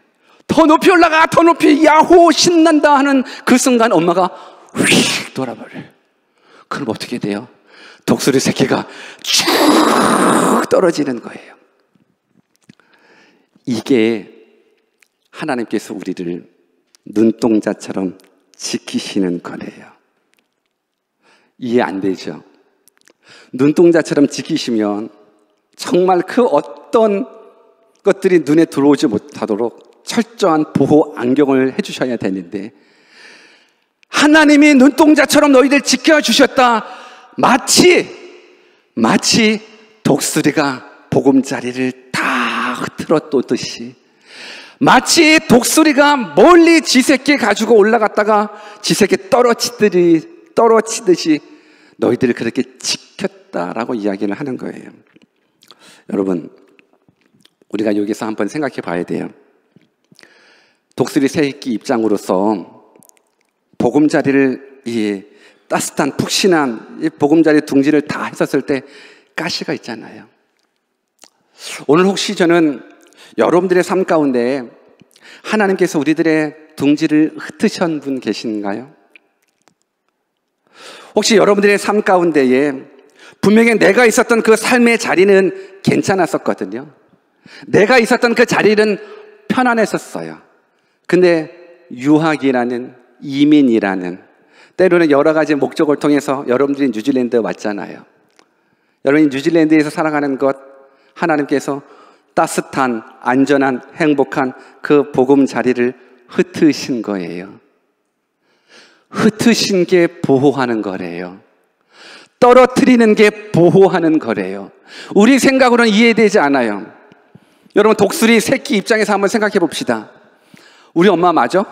더 높이 올라가, 더 높이, 야호 신난다 하는 그 순간 엄마가 휙 돌아버려요. 그럼 어떻게 돼요? 독수리 새끼가 쭉 떨어지는 거예요. 이게 하나님께서 우리를 눈동자처럼 지키시는 거래요. 이해 안 되죠? 눈동자처럼 지키시면 정말 그 어떤 것들이 눈에 들어오지 못하도록 철저한 보호 안경을 해주셔야 되는데, 하나님이 눈동자처럼 너희들 지켜주셨다. 마치 독수리가 보금자리를 다 흐트러뜨듯이, 마치 독수리가 멀리 지 새끼 가지고 올라갔다가 지 새끼 떨어치듯이 너희들을 그렇게 지켰다라고 이야기를 하는 거예요. 여러분, 우리가 여기서 한번 생각해 봐야 돼요. 독수리 새끼 입장으로서 보금자리를, 이 따뜻한 푹신한 이 보금자리 둥지를 다 했었을 때 가시가 있잖아요. 오늘 혹시 저는 여러분들의 삶 가운데 하나님께서 우리들의 둥지를 흩으신 분 계신가요? 혹시 여러분들의 삶 가운데에 분명히 내가 있었던 그 삶의 자리는 괜찮았었거든요. 내가 있었던 그 자리는 편안했었어요. 근데 유학이라는, 이민이라는, 때로는 여러 가지 목적을 통해서 여러분들이 뉴질랜드에 왔잖아요. 여러분이 뉴질랜드에서 살아가는 것, 하나님께서 따뜻한, 안전한, 행복한 그 보금자리를 흩으신 거예요. 흩으신 게 보호하는 거래요. 떨어뜨리는 게 보호하는 거래요. 우리 생각으로는 이해되지 않아요. 여러분, 독수리 새끼 입장에서 한번 생각해 봅시다. 우리 엄마 맞아?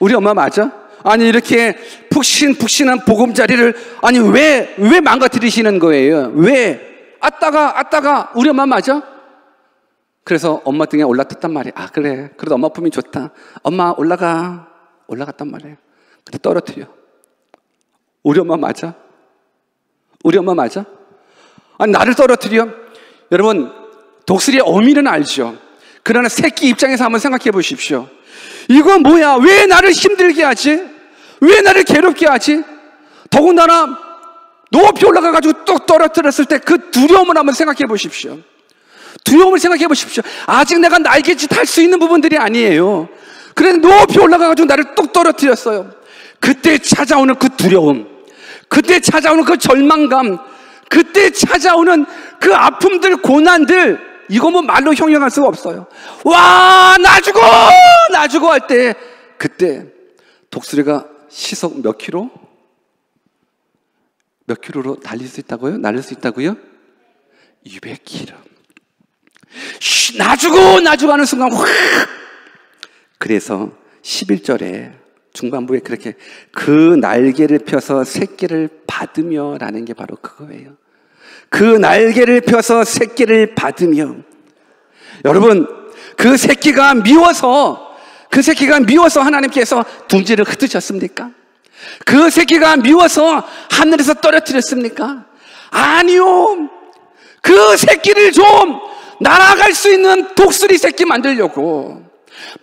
우리 엄마 맞아? 아니, 이렇게 푹신푹신한 보금자리를, 아니, 왜 망가뜨리시는 거예요? 왜? 아따가, 우리 엄마 맞아? 그래서 엄마 등에 올라탔단 말이에요. 아, 그래. 그래도 엄마 품이 좋다. 엄마 올라갔단 말이에요. 근데 떨어뜨려. 우리 엄마 맞아? 우리 엄마 맞아? 아니, 나를 떨어뜨려? 여러분, 독수리의 어미는 알죠. 그러나 새끼 입장에서 한번 생각해 보십시오. 이거 뭐야? 왜 나를 힘들게 하지? 왜 나를 괴롭게 하지? 더군다나 높이 올라가가지고 뚝 떨어뜨렸을 때 그 두려움을 한번 생각해 보십시오. 두려움을 생각해 보십시오. 아직 내가 날개짓 할 수 있는 부분들이 아니에요. 그래서 높이 올라가가지고 나를 뚝 떨어뜨렸어요. 그때 찾아오는 그 두려움, 그때 찾아오는 그 절망감, 그때 찾아오는 그 아픔들, 고난들, 이거 뭐 말로 형용할 수가 없어요. 와, 나 죽어 할 때, 그때 독수리가 시속 몇 킬로? 몇 킬로로 날릴 수 있다고요? 200킬로. 나 죽어 하는 순간 확. 그래서 11절에 중반부에 그렇게 그 날개를 펴서 새끼를 받으며 라는 게 바로 그거예요. 그 날개를 펴서 새끼를 받으며. 여러분, 그 새끼가 미워서 하나님께서 둥지를 흩으셨습니까? 그 새끼가 미워서 하늘에서 떨어뜨렸습니까? 아니요. 그 새끼를 좀 날아갈 수 있는 독수리 새끼 만들려고,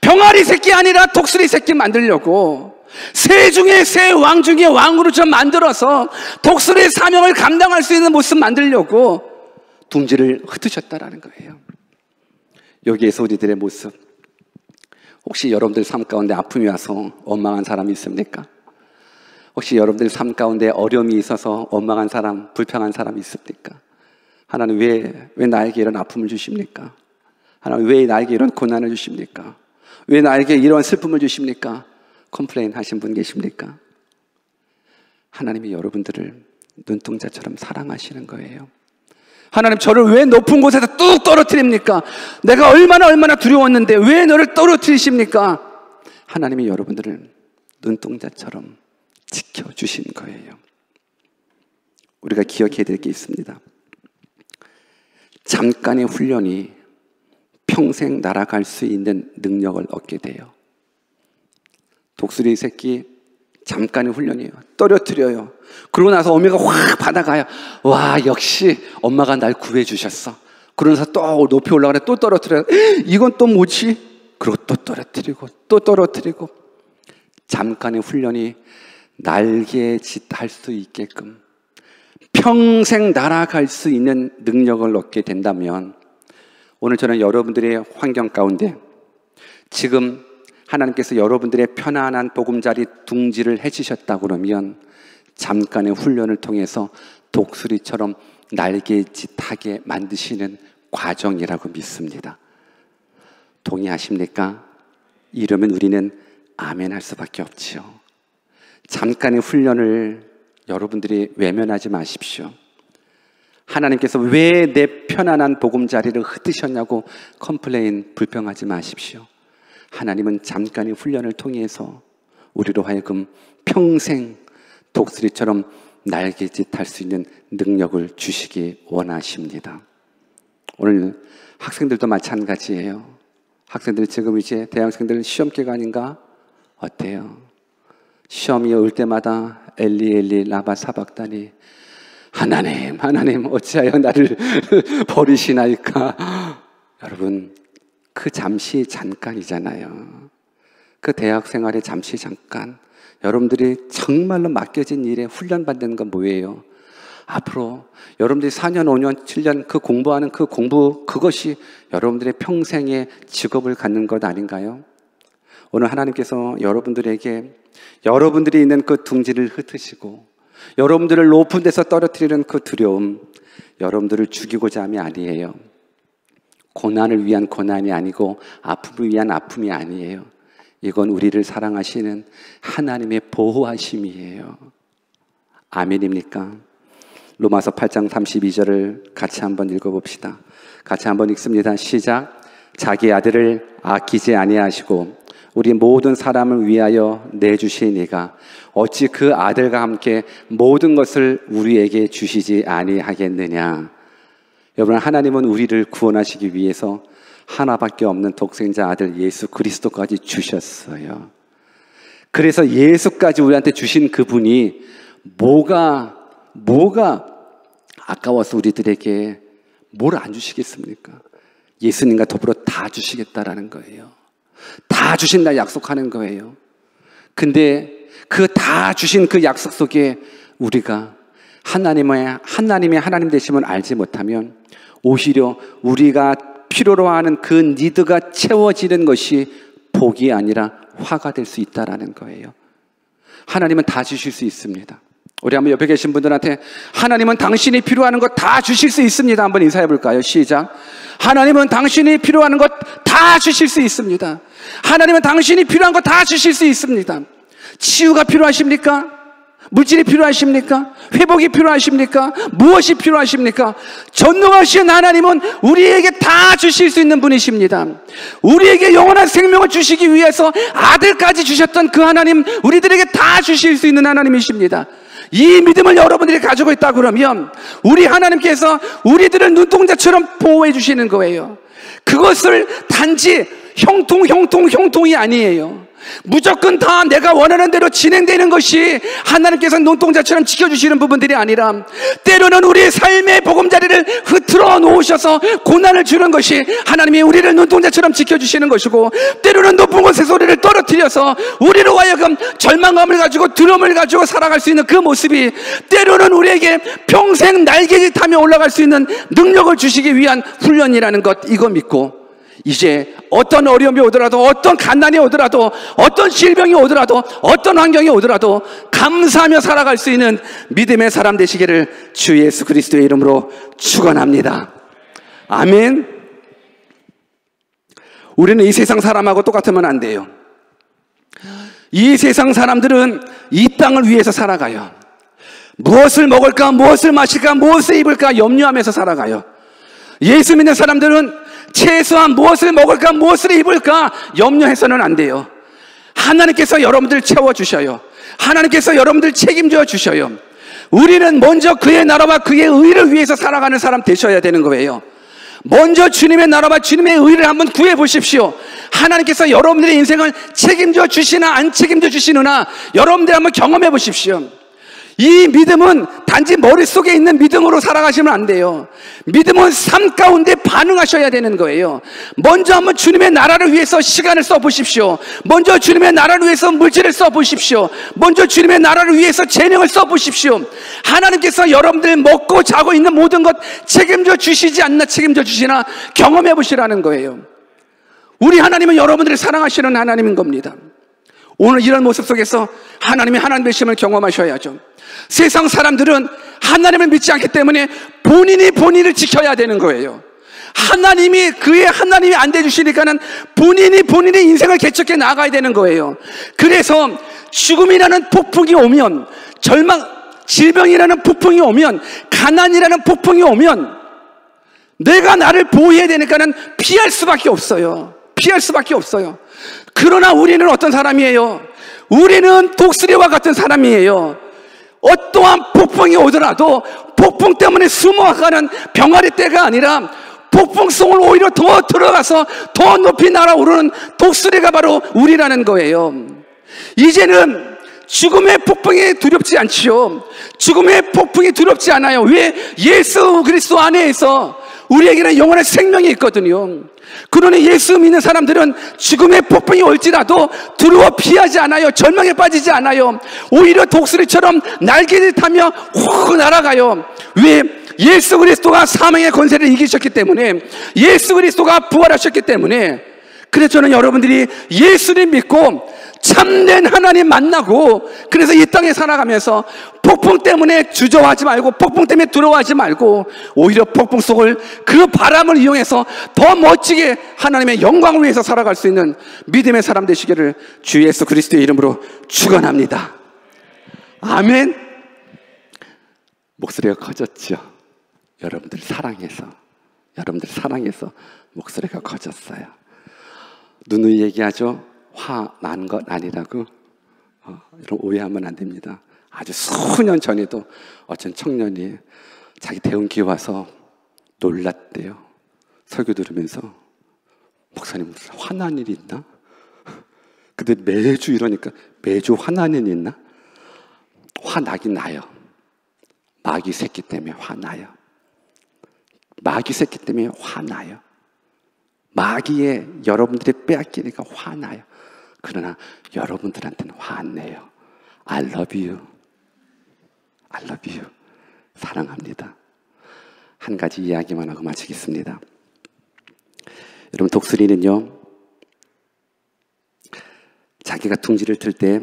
병아리 새끼 아니라 독수리 새끼 만들려고, 새 중에 새, 왕 중에 왕으로 좀 만들어서 독수리의 사명을 감당할 수 있는 모습 만들려고 둥지를 흩으셨다라는 거예요. 여기에서 우리들의 모습, 혹시 여러분들 삶 가운데 아픔이 와서 원망한 사람이 있습니까? 혹시 여러분들 삶 가운데 어려움이 있어서 원망한 사람, 불평한 사람이 있습니까? 하나님 왜 나에게 이런 아픔을 주십니까? 하나님 왜 나에게 이런 고난을 주십니까? 왜 나에게 이런 슬픔을 주십니까? 컴플레인 하신 분 계십니까? 하나님이 여러분들을 눈동자처럼 사랑하시는 거예요. 하나님, 저를 왜 높은 곳에서 뚝 떨어뜨립니까? 내가 얼마나 두려웠는데 왜 너를 떨어뜨리십니까? 하나님이 여러분들을 눈동자처럼 지켜주신 거예요. 우리가 기억해야 될 게 있습니다. 잠깐의 훈련이 평생 날아갈 수 있는 능력을 얻게 돼요. 독수리 새끼 잠깐의 훈련이에요. 떨어뜨려요. 그러고 나서 어미가 확 받아가요. 와, 역시 엄마가 날 구해주셨어. 그러면서 또 높이 올라가네. 또 떨어뜨려요. 이건 또 뭐지? 그리고 또 떨어뜨리고. 잠깐의 훈련이 날개짓 할 수 있게끔 평생 날아갈 수 있는 능력을 얻게 된다면, 오늘 저는 여러분들의 환경 가운데 지금 하나님께서 여러분들의 편안한 보금자리 둥지를 해주셨다고 그러면 잠깐의 훈련을 통해서 독수리처럼 날개짓하게 만드시는 과정이라고 믿습니다. 동의하십니까? 이러면 우리는 아멘 할 수밖에 없지요. 잠깐의 훈련을 여러분들이 외면하지 마십시오. 하나님께서 왜 내 편안한 보금자리를 흩으셨냐고 컴플레인, 불평하지 마십시오. 하나님은 잠깐의 훈련을 통해서 우리로 하여금 평생 독수리처럼 날개짓할 수 있는 능력을 주시기 원하십니다. 오늘 학생들도 마찬가지예요. 학생들 지금 이제 대학생들 시험 기간인가? 어때요? 시험이 올 때마다 엘리 라바 사박다니, 하나님 어찌하여 나를 버리시나이까? 여러분, 그 잠시 잠깐이잖아요. 그 대학 생활의 잠시 잠깐, 여러분들이 정말로 맡겨진 일에 훈련받는 건 뭐예요? 앞으로 여러분들이 4년, 5년, 7년 그 공부하는 그 공부, 그것이 여러분들의 평생의 직업을 갖는 것 아닌가요? 오늘 하나님께서 여러분들에게 여러분들이 있는 그 둥지를 흩으시고 여러분들을 높은 데서 떨어뜨리는 그 두려움, 여러분들을 죽이고자 함이 아니에요. 고난을 위한 고난이 아니고 아픔을 위한 아픔이 아니에요. 이건 우리를 사랑하시는 하나님의 보호하심이에요. 아멘입니까? 로마서 8장 32절을 같이 한번 읽어봅시다. 같이 한번 읽습니다. 시작. 자기 아들을 아끼지 아니하시고 우리 모든 사람을 위하여 내주신 이가 어찌 그 아들과 함께 모든 것을 우리에게 주시지 아니하겠느냐. 여러분, 하나님은 우리를 구원하시기 위해서 하나밖에 없는 독생자 아들 예수 그리스도까지 주셨어요. 그래서 예수까지 우리한테 주신 그분이 뭐가 아까워서 우리들에게 뭘 안 주시겠습니까? 예수님과 더불어 다 주시겠다라는 거예요. 다 주신다 약속하는 거예요. 근데 그 다 주신 그 약속 속에 우리가 하나님의 하나님 되심을 알지 못하면 오히려 우리가 필요로 하는 그 니드가 채워지는 것이 복이 아니라 화가 될 수 있다라는 거예요. 하나님은 다 주실 수 있습니다. 우리 한번 옆에 계신 분들한테 하나님은 당신이 필요한 것 다 주실 수 있습니다. 한번 인사해 볼까요? 시작. 하나님은 당신이 필요한 것 다 주실 수 있습니다. 하나님은 당신이 필요한 것 다 주실 수 있습니다. 치유가 필요하십니까? 물질이 필요하십니까? 회복이 필요하십니까? 무엇이 필요하십니까? 전능하신 하나님은 우리에게 다 주실 수 있는 분이십니다. 우리에게 영원한 생명을 주시기 위해서 아들까지 주셨던 그 하나님, 우리들에게 다 주실 수 있는 하나님이십니다. 이 믿음을 여러분들이 가지고 있다 그러면 우리 하나님께서 우리들을 눈동자처럼 보호해 주시는 거예요. 그것을 단지 형통이 아니에요. 무조건 다 내가 원하는 대로 진행되는 것이 하나님께서 눈동자처럼 지켜주시는 부분들이 아니라 때로는 우리의 삶의 보금자리를 흐트러 놓으셔서 고난을 주는 것이 하나님이 우리를 눈동자처럼 지켜주시는 것이고, 때로는 높은 곳에서 우리를 떨어뜨려서 우리로 하여금 절망감을 가지고 두려움을 가지고 살아갈 수 있는 그 모습이 때로는 우리에게 평생 날개짓 하며 올라갈 수 있는 능력을 주시기 위한 훈련이라는 것, 이거 믿고 이제 어떤 어려움이 오더라도, 어떤 갓난이 오더라도, 어떤 질병이 오더라도, 어떤 환경이 오더라도 감사하며 살아갈 수 있는 믿음의 사람 되시기를 주 예수 그리스도의 이름으로 축원합니다. 아멘. 우리는 이 세상 사람하고 똑같으면 안 돼요. 이 세상 사람들은 이 땅을 위해서 살아가요. 무엇을 먹을까, 무엇을 마실까, 무엇을 입을까 염려하면서 살아가요. 예수 믿는 사람들은 최소한 무엇을 먹을까, 무엇을 입을까 염려해서는 안 돼요. 하나님께서 여러분들 채워주셔요. 하나님께서 여러분들 책임져 주셔요. 우리는 먼저 그의 나라와 그의 의를 위해서 살아가는 사람 되셔야 되는 거예요. 먼저 주님의 나라와 주님의 의를 한번 구해보십시오. 하나님께서 여러분들의 인생을 책임져 주시나 안 책임져 주시느나 여러분들 한번 경험해 보십시오. 이 믿음은 단지 머릿속에 있는 믿음으로 살아가시면 안 돼요. 믿음은 삶 가운데 반응하셔야 되는 거예요. 먼저 한번 주님의 나라를 위해서 시간을 써보십시오. 먼저 주님의 나라를 위해서 물질을 써보십시오. 먼저 주님의 나라를 위해서 재능을 써보십시오. 하나님께서 여러분들 먹고 자고 있는 모든 것 책임져 주시지 않나 책임져 주시나 경험해 보시라는 거예요. 우리 하나님은 여러분들을 사랑하시는 하나님인 겁니다. 오늘 이런 모습 속에서 하나님의 하나님 되심을 경험하셔야죠. 세상 사람들은 하나님을 믿지 않기 때문에 본인이 본인을 지켜야 되는 거예요. 하나님이 안 돼주시니까는 본인이 본인의 인생을 개척해 나가야 되는 거예요. 그래서 죽음이라는 폭풍이 오면, 질병이라는 폭풍이 오면, 가난이라는 폭풍이 오면 내가 나를 보호해야 되니까는 피할 수밖에 없어요. 피할 수밖에 없어요. 그러나 우리는 어떤 사람이에요? 우리는 독수리와 같은 사람이에요. 어떠한 폭풍이 오더라도 폭풍 때문에 숨어가는 병아리 떼가 아니라 폭풍 속을 오히려 더 들어가서 더 높이 날아오르는 독수리가 바로 우리라는 거예요. 이제는 죽음의 폭풍이 두렵지 않지요. 죽음의 폭풍이 두렵지 않아요. 왜? 예수 그리스도 안에서 우리에게는 영원한 생명이 있거든요. 그러니 예수 믿는 사람들은 죽음의 폭풍이 올지라도 두려워 피하지 않아요. 절망에 빠지지 않아요. 오히려 독수리처럼 날개짓하며 훅 날아가요. 왜? 예수 그리스도가 사망의 권세를 이기셨기 때문에, 예수 그리스도가 부활하셨기 때문에. 그래서 저는 여러분들이 예수를 믿고 참된 하나님 만나고, 그래서 이 땅에 살아가면서 폭풍 때문에 주저하지 말고, 폭풍 때문에 두려워하지 말고, 오히려 폭풍 속을, 그 바람을 이용해서 더 멋지게 하나님의 영광을 위해서 살아갈 수 있는 믿음의 사람 되시기를 주 예수 그리스도의 이름으로 축원합니다. 아멘. 목소리가 커졌죠. 여러분들 사랑해서 목소리가 커졌어요. 누누이 얘기하죠. 화 난 것 아니라고. 이런 오해하면 안 됩니다. 아주 수년 전에도 어떤 청년이 자기 대원기에 와서 놀랐대요. 설교 들으면서, 목사님 무슨 화난 일이 있나? 근데 매주 이러니까, 매주 화난 일이 있나? 화나긴 나요. 마귀 새끼 때문에 화나요. 마귀 새끼 때문에 화나요. 마귀에 여러분들이 빼앗기니까 화나요. 그러나 여러분들한테는 화 안 내요. I love you. I love you. 사랑합니다. 한 가지 이야기만 하고 마치겠습니다. 여러분, 독수리는요, 자기가 둥지를 틀 때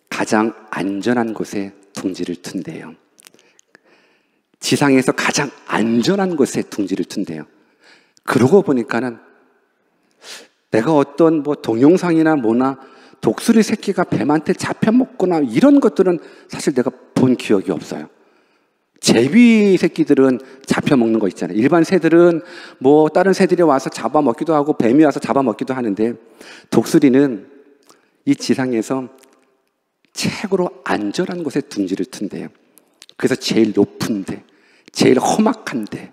가장 안전한 곳에 둥지를 튼대요. 지상에서 가장 안전한 곳에 둥지를 튼대요. 그러고 보니까는 내가 어떤 동영상이나 뭐나 독수리 새끼가 뱀한테 잡혀먹거나 이런 것들은 사실 내가 본 기억이 없어요. 제비 새끼들은 잡혀먹는 거 있잖아요. 일반 새들은 다른 새들이 와서 잡아먹기도 하고 뱀이 와서 잡아먹기도 하는데, 독수리는 이 지상에서 최고로 안전한 곳에 둥지를 튼대요. 그래서 제일 높은데, 제일 험악한데,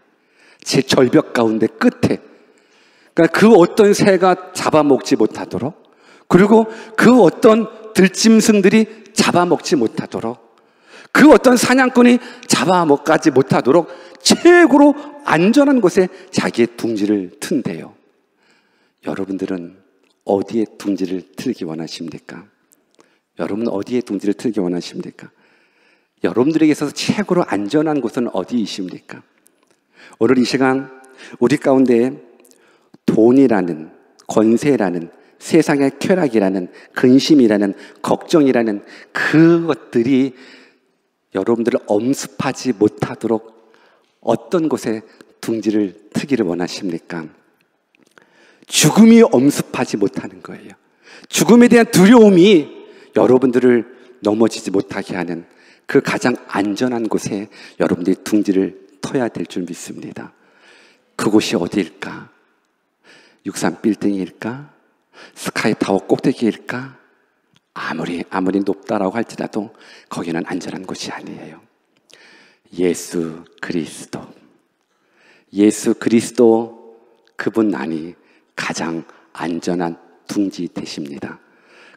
제일 절벽 가운데 끝에, 그러니까 그 어떤 새가 잡아먹지 못하도록, 그리고 그 어떤 들짐승들이 잡아먹지 못하도록, 그 어떤 사냥꾼이 잡아먹지 못하도록 최고로 안전한 곳에 자기의 둥지를 튼대요. 여러분들은 어디에 둥지를 틀기 원하십니까? 여러분은 어디에 둥지를 틀기 원하십니까? 여러분들에게 있어서 최고로 안전한 곳은 어디이십니까? 오늘 이 시간 우리 가운데 돈이라는, 권세라는, 세상의 쾌락이라는, 근심이라는, 걱정이라는 그것들이 여러분들을 엄습하지 못하도록 어떤 곳에 둥지를 트기를 원하십니까? 죽음이 엄습하지 못하는 거예요. 죽음에 대한 두려움이 여러분들을 넘어지지 못하게 하는 그 가장 안전한 곳에 여러분들이 둥지를 터야 될 줄 믿습니다. 그곳이 어디일까? 63 빌딩일까? 스카이타워 꼭대기일까? 아무리 높다라고 할지라도 거기는 안전한 곳이 아니에요. 예수 그리스도 그분만이 가장 안전한 둥지 되십니다.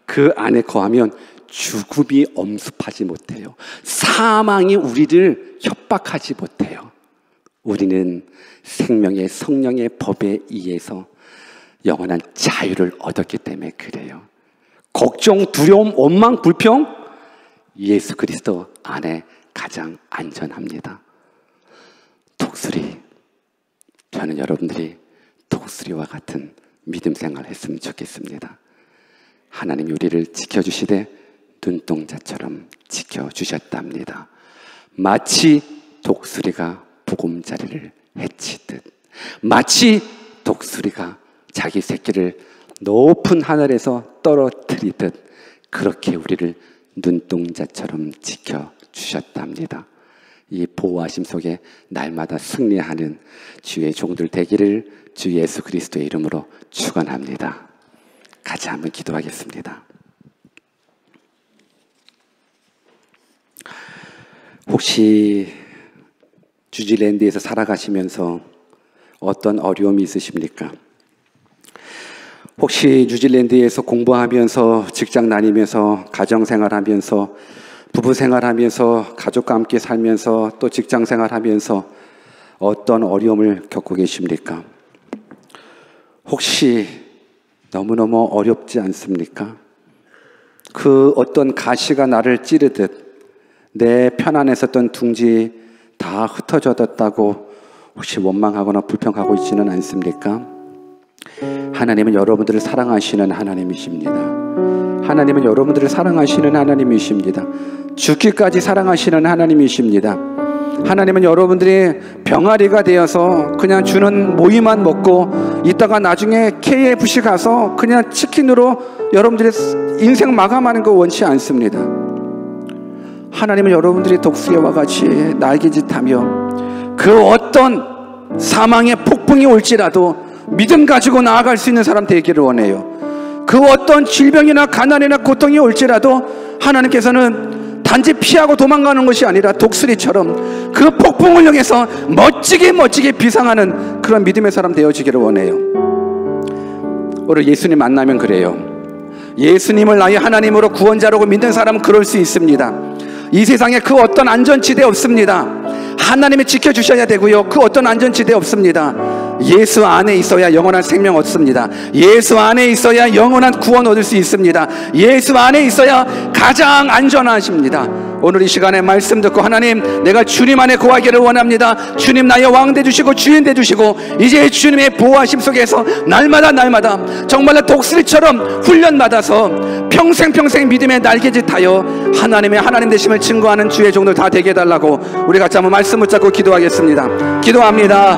그 안에 거하면 죽음이 엄습하지 못해요. 사망이 우리를 협박하지 못해요. 우리는 생명의 성령의 법에 의해서 영원한 자유를 얻었기 때문에 그래요. 걱정, 두려움, 원망, 불평, 예수 그리스도 안에 가장 안전합니다. 독수리, 저는 여러분들이 독수리와 같은 믿음 생활을 했으면 좋겠습니다. 하나님이 우리를 지켜주시되 눈동자처럼 지켜주셨답니다. 마치 독수리가 보금자리를 해치듯, 마치 독수리가 자기 새끼를 높은 하늘에서 떨어뜨리듯 그렇게 우리를 눈동자처럼 지켜주셨답니다. 이 보호하심 속에 날마다 승리하는 주의 종들 되기를 주 예수 그리스도의 이름으로 축원합니다. 같이 한번 기도하겠습니다. 혹시 뉴질랜드에서 살아가시면서 어떤 어려움이 있으십니까? 혹시 뉴질랜드에서 공부하면서, 직장 다니면서, 가정생활하면서, 부부생활하면서, 가족과 함께 살면서, 또 직장생활하면서 어떤 어려움을 겪고 계십니까? 혹시 너무너무 어렵지 않습니까? 그 어떤 가시가 나를 찌르듯 내 편안했었던 둥지 다 흩어졌다고 혹시 원망하거나 불평하고 있지는 않습니까? 하나님은 여러분들을 사랑하시는 하나님이십니다. 하나님은 여러분들을 사랑하시는 하나님이십니다. 죽기까지 사랑하시는 하나님이십니다. 하나님은 여러분들이 병아리가 되어서 그냥 주는 모이만 먹고 있다가 나중에 KFC 가서 그냥 치킨으로 여러분들의 인생 마감하는 거 원치 않습니다. 하나님은 여러분들이 독수리와 같이 날개짓하며 그 어떤 사망의 폭풍이 올지라도 믿음 가지고 나아갈 수 있는 사람 되기를 원해요. 그 어떤 질병이나 가난이나 고통이 올지라도 하나님께서는 단지 피하고 도망가는 것이 아니라 독수리처럼 그 폭풍을 향해서 멋지게 비상하는 그런 믿음의 사람 되어지기를 원해요. 오늘 예수님 만나면 그래요. 예수님을 나의 하나님으로 구원자라고 믿는 사람은 그럴 수 있습니다. 이 세상에 그 어떤 안전지대 없습니다. 하나님이 지켜주셔야 되고요. 그 어떤 안전지대 없습니다. 예수 안에 있어야 영원한 생명 얻습니다. 예수 안에 있어야 영원한 구원 얻을 수 있습니다. 예수 안에 있어야 가장 안전하십니다. 오늘 이 시간에 말씀 듣고 하나님, 내가 주님 안에 거하기를 원합니다. 주님 나의 왕 되주시고 주인 되주시고 이제 주님의 보호하심 속에서 날마다 정말로 독수리처럼 훈련받아서 평생 믿음의 날개짓하여 하나님의 하나님 되심을 증거하는 주의 종들 다 되게 해달라고 우리 같이 한번 말씀 붙잡고 기도하겠습니다. 기도합니다.